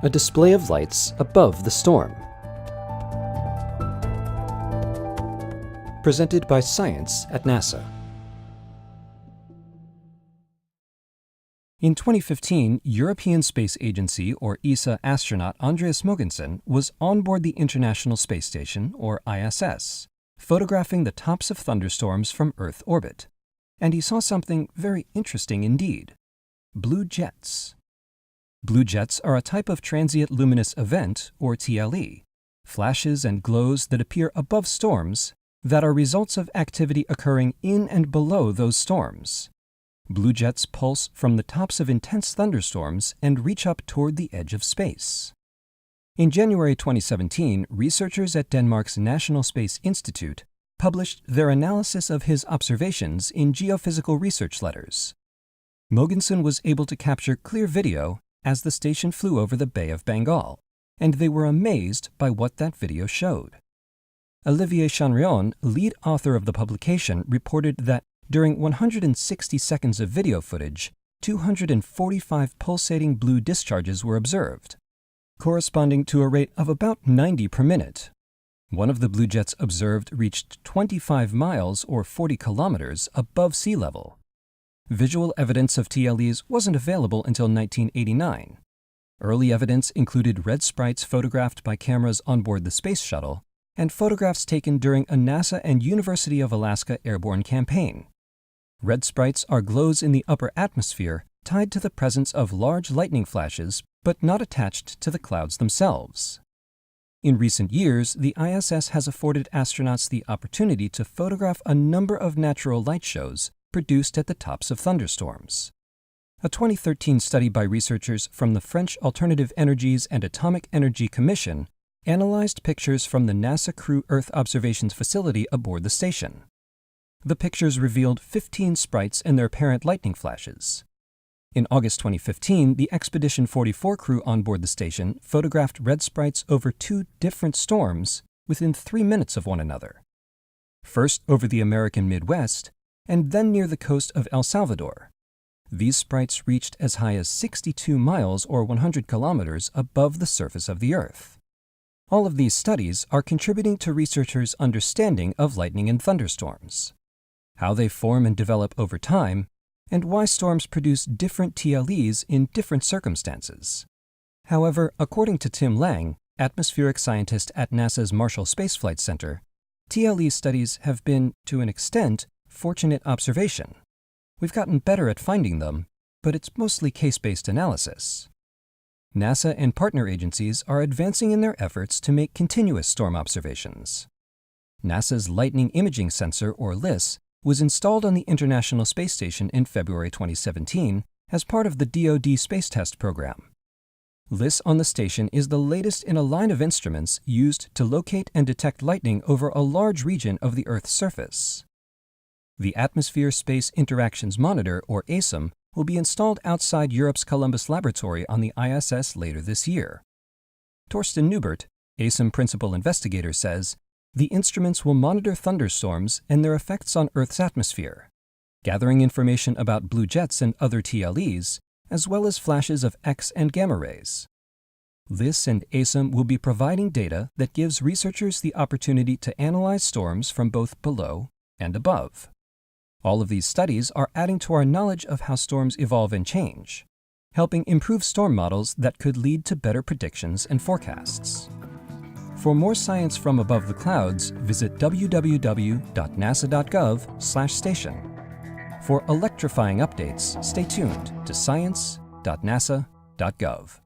a display of lights above the storm. Presented by Science at NASA. In 2015, European Space Agency or ESA astronaut Andreas Mogensen was on board the International Space Station, or ISS, photographing the tops of thunderstorms from Earth orbit. And he saw something very interesting indeed: blue jets. Blue jets are a type of transient luminous event, or TLE, flashes and glows that appear above storms that are results of activity occurring in and below those storms. Blue jets pulse from the tops of intense thunderstorms and reach up toward the edge of space. In January 2017, researchers at Denmark's National Space Institute published their analysis of his observations in Geophysical Research Letters. Mogensen was able to capture clear video as the station flew over the Bay of Bengal, and they were amazed by what that video showed. Olivier Chanrion, lead author of the publication, reported that during 160 seconds of video footage, 245 pulsating blue discharges were observed, corresponding to a rate of about 90 per minute. One of the blue jets observed reached 25 miles or 40 kilometers above sea level. Visual evidence of TLEs wasn't available until 1989. Early evidence included red sprites photographed by cameras on board the space shuttle and photographs taken during a NASA and University of Alaska airborne campaign. Red sprites are glows in the upper atmosphere tied to the presence of large lightning flashes, but not attached to the clouds themselves. In recent years, the ISS has afforded astronauts the opportunity to photograph a number of natural light shows produced at the tops of thunderstorms. A 2013 study by researchers from the French Alternative Energies and Atomic Energy Commission analyzed pictures from the NASA Crew Earth Observations Facility aboard the station. The pictures revealed 15 sprites and their parent lightning flashes. In August 2015, the Expedition 44 crew on board the station photographed red sprites over 2 different storms within 3 minutes of one another. First over the American Midwest, and then near the coast of El Salvador. These sprites reached as high as 62 miles or 100 kilometers above the surface of the Earth. All of these studies are contributing to researchers' understanding of lightning and thunderstorms, how they form and develop over time, and why storms produce different TLEs in different circumstances. However, according to Tim Lang, atmospheric scientist at NASA's Marshall Space Flight Center, TLE studies have been, to an extent, fortunate observation. We've gotten better at finding them, but it's mostly case-based analysis. NASA and partner agencies are advancing in their efforts to make continuous storm observations. NASA's Lightning Imaging Sensor, or LISS, was installed on the International Space Station in February 2017 as part of the DoD Space Test Program. LISS on the station is the latest in a line of instruments used to locate and detect lightning over a large region of the Earth's surface. The Atmosphere-Space Interactions Monitor, or ASIM, will be installed outside Europe's Columbus Laboratory on the ISS later this year. Torsten Neubert, ASIM principal investigator, says, "The instruments will monitor thunderstorms and their effects on Earth's atmosphere, gathering information about blue jets and other TLEs, as well as flashes of X and gamma rays. LISS and ASIM will be providing data that gives researchers the opportunity to analyze storms from both below and above. All of these studies are adding to our knowledge of how storms evolve and change, helping improve storm models that could lead to better predictions and forecasts." For more science from above the clouds, visit www.nasa.gov/station. For electrifying updates, stay tuned to science.nasa.gov.